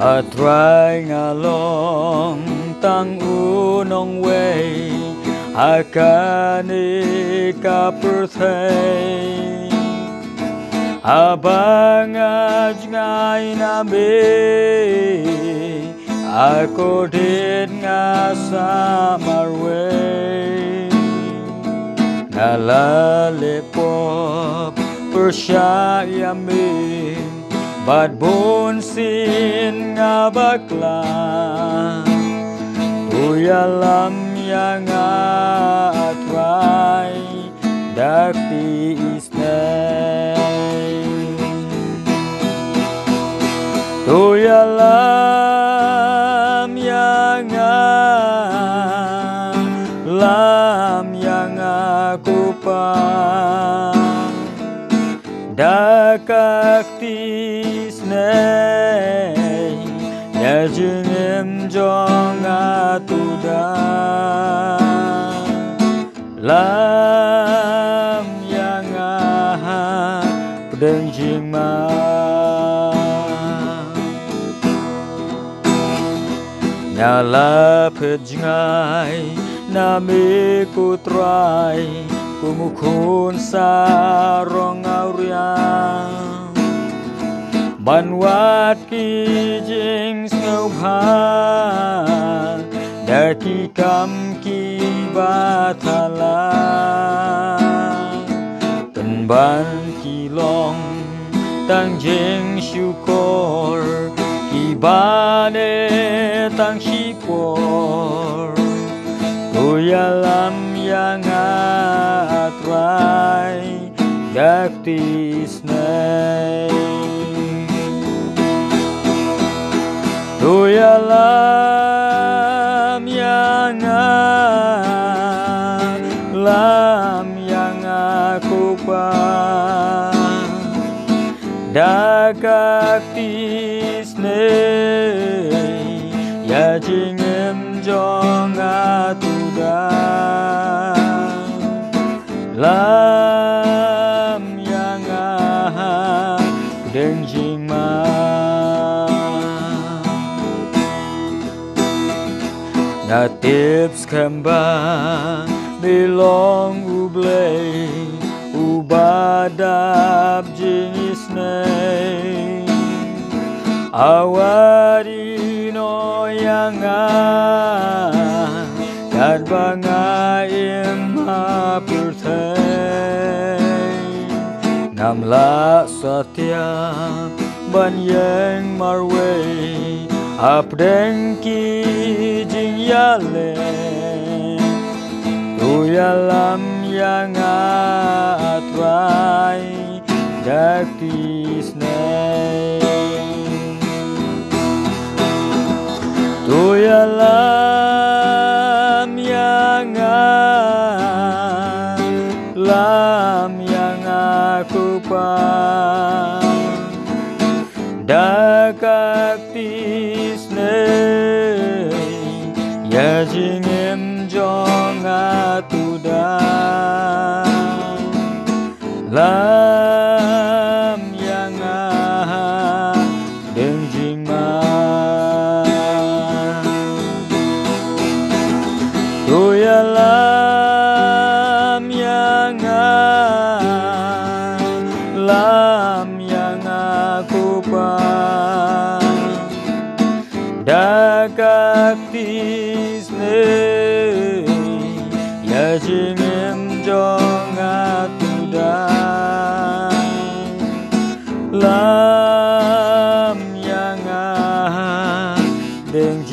Atrai ngalong tang unong way akani kaperthai abang ajngai nabe ako din nga samarwe nalalipop persyayami bad bonsin nga bakla uyalam yang atrai dakti isnay uyalam yang aku pa dakaktis nay ya jengem jong atuda lam yang pedeng jingma nyala pejngai nami kutrai kumukun sarong auriang banwat kijing snobhan daki kam ki batala penban kilong tang jing syukur kibane tang syukur uyalam yang atrai dakti snai uyalam yang aku pa dakti snai ya jingem jong atuda lam yang pedeng jingma natips kembang bilong ublay ubadab jingisnay awadino yang kad bangaim hapirtay namla setiap banyeng marway apdeng kijing yale uyalam yang atrai dakti snai uyalam yang aku pa dakti snai ya jingem jong atuda lam yang deng jingma uyalam yang aku pa dakti snai ya jingem jong atuda lam yang deng